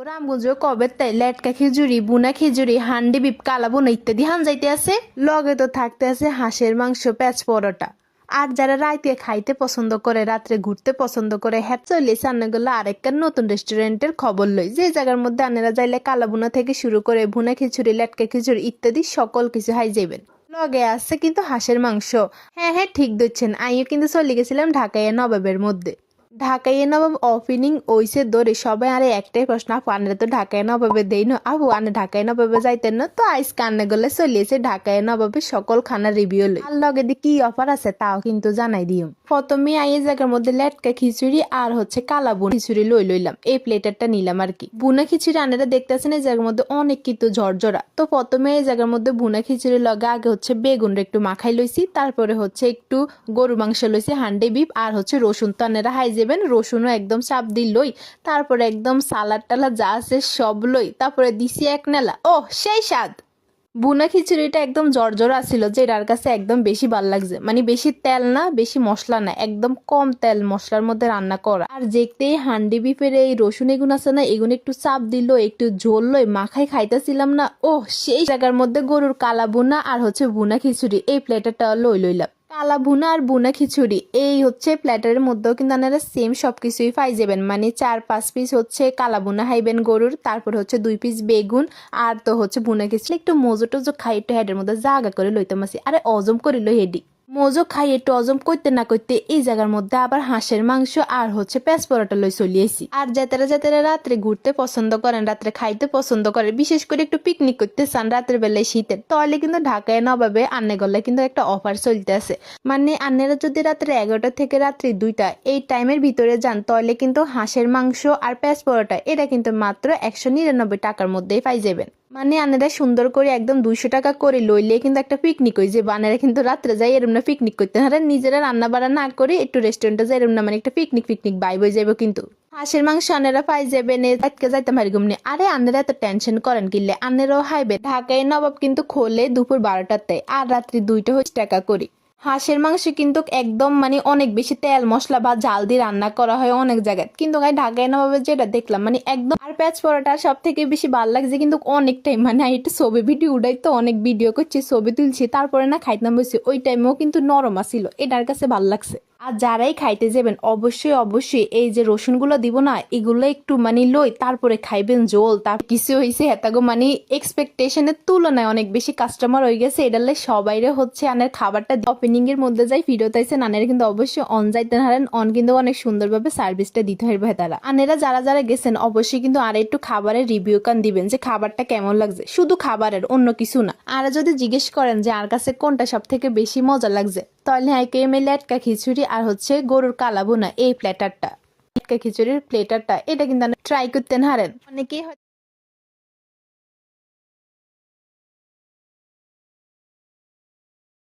রামগঞ্জ কবে তাই লেটকা খিচুড়ি বুনা খিচুড়ি হান্ডি বিপ কালা বুনা ইত্যাদি হান যাইতে আছে লগে তো থাকতে আছে হাঁসের মাংস পেঁচ পরোটা। আর যারা রাইতে খাইতে পছন্দ করে রাত্রে ঘুরতে পছন্দ করে হ্যাঁ চলে সান্নাগুলো আরেকটা নতুন রেস্টুরেন্টের খবর লই যে জায়গার মধ্যে আনেরা যাইলে কালা বুনা থেকে শুরু করে ভুনা খিচুড়ি লেটকা খিচুড়ি ইত্যাদি সকল কিছু হাই যাবেন। লগে আছে কিন্তু হাঁসের মাংস। হ্যাঁ হ্যাঁ ঠিক ধরছেন, আমিও কিন্তু চলে গেছিলাম ঢাকায় নবাবের মধ্যে। ঢাকায় নবাব ওপেনিং ওইসে ধরে সবাই আরে একটাই প্রশ্ন, আপু আনে তো ঢাকায় নবাবে দেই না, আপু আনে ঢাকায় নবাবে যাইতেন না, তো আইস কান্নে গলে চলিয়েছে ঢাকায় নবাবে সকল খানা রিভিউ লই আর লগে দিয়ে কি অফার আছে তাও কিন্তু জানাই দিও। প্রথমে এই জায়গার মধ্যে লেটকা খিচুড়ি আর হচ্ছে কালা বুনা খিচুড়ি লইলাম, এই প্লেটারটা নিলাম আর কি। বুনা খিচুড়ি আনেরা দেখতেছেন এই জায়গার মধ্যে অনেক কিন্তু ঝরঝরা। তো প্রথমে এই জায়গার মধ্যে বুনা খিচুড়ি লগে আগে হচ্ছে বেগুনটা একটু মাখাই লইছি, তারপরে হচ্ছে একটু গরু মাংস লইছি হান্ডি বিপ আর হচ্ছে রসুন তো আনেরা হাই যাবেন, রসুনও একদম চাপ দিল লই, তারপরে একদম সালাদ টালা যা আছে সব লই, তারপরে দিছি এক নেলা। ও সেই স্বাদ! বুনা খিচুড়িটা একদম জর্জরা ছিল, যেটার কাছে একদম বেশি ভাল লাগছে, মানে বেশি তেল না বেশি মশলা না, একদম কম তেল মশলার মধ্যে রান্না করা। আর দেখতেই হান্ডি বিফের এই রসুন এগুন আছে না, এগুন একটু চাপ দিল একটু ঝোল লই মাখাই খাইতেছিলাম না, ও সেই জায়গার মধ্যে গরুর কালা বুনা আর হচ্ছে বুনা খিচুড়ি এই প্লেটারটা লইলাম। কালা বুনা আর বুনা খিচুড়ি এই হচ্ছে প্ল্যাটারের মধ্যেও কিন্তু আপনারা সেম সবকিছুই পাই যাবেন, মানে 4-5 পিস হচ্ছে কালা বুনা হাইবেন গরুর, তারপর হচ্ছে 2 পিস বেগুন আর তো হচ্ছে বুনা খিচুড়ি একটু মজো টজো খাই একটু হেডের মধ্যে জাগা করে লইতাম আসি, আরে অজম করে লই হেডি মজো খাই একটু অজম করতে না করতে এই জায়গার মধ্যে আবার হাঁসের মাংস আর হচ্ছে পেঁচ পরোটা লই চলিয়েছি। আর যাতারা রাত্রে ঘুরতে পছন্দ করেন রাত্রে খাইতে পছন্দ করেন বিশেষ করে একটু পিকনিক করতে চান রাতের বেলায় শীতের, তাহলে কিন্তু ঢাকায় নবাবে আন্নে গলে কিন্তু একটা অফার চলতে আছে, মানে আন্নেরা যদি রাত্রে 11টা থেকে রাত্রি 2টা এই টাইমের ভিতরে যান তাহলে কিন্তু হাঁসের মাংস আর পেঁচ পরোটা এটা কিন্তু মাত্র 199 টাকার মধ্যেই পাই যাবেন। মানে আনেরা সুন্দর করে একদম 200 টাকা করে লইলে কিন্তু একটা পিকনিক হয়ে যাবে। আনেরা কিন্তু রাত্রে যাই এরম না পিকনিক করতে, হারা নিজেরা রান্না বাড়া না করে একটু রেস্টুরেন্টে যাই এরম না, মানে একটা পিকনিক বাইব হয়ে যাবে। কিন্তু হাঁসের মাংস আনেরা পাই যাবেন আজকে যাইতাম হারি ঘুমনি, আরে আনেরা এত টেনশন করেন কিনলে আনেরাও হাইবে। ঢাকায় নবাব কিন্তু খোলে দুপুর 12টাতে আর রাত্রি 2টা টাকা করে। হাঁসের মাংস কিন্তু একদম মানে অনেক বেশি তেল মশলা বা জাল দিয়ে রান্না করা হয় অনেক জায়গায়, কিন্তু ঢাকায় নবাবে যেটা দেখলাম মানে একদম। আর পেঁচ পরোটা সব থেকে বেশি ভালো লাগছে কিন্তু অনেক টাইম, মানে একটু ছবি ভিডিও উঠাই তো অনেক ভিডিও করছি ছবি তুলছি তারপরে না খাইতাম বসে, ওই টাইমেও কিন্তু নরম আসিল, এটার কাছে ভালো লাগছে। আর যারাই খাইতে যাবেন অবশ্যই এই যে রসুনগুলো দিব না এগুলো একটু মানে লই তারপরে খাইবেন জোল। তার কিছু হয়েছে হেতাগো মানে এক্সপেকটেশনের তুলনায় অনেক বেশি কাস্টমার হয়ে গেছে, এটালে সবাইরে হচ্ছে আনের খাবারটা ওপেনিং এর মধ্যে যাই ফিরত আইছে আনের কিন্তু অবশ্যই অন যাইতে হারেন, অন কিন্তু অনেক সুন্দরভাবে সার্ভিসটা দিতে হইবে তারা। আনেরা যারা গেছেন অবশ্যই কিন্তু আর একটু খাবারের রিভিউ কান দিবেন যে খাবারটা কেমন লাগছে, শুধু খাবারের অন্য কিছু না। আর যদি জিজ্ঞেস করেন যে আর কাছে কোনটা সব থেকে বেশি মজা লাগছে তাহলে হাইকেমে লেটকা খিচুড়ি আর হচ্ছে গরুর কালা বোনা এই প্লেটারটা, লেটকা খিচুড়ির প্লেটারটা এটা কিন্তু ট্রাই করতেন হারেন। অনেকেই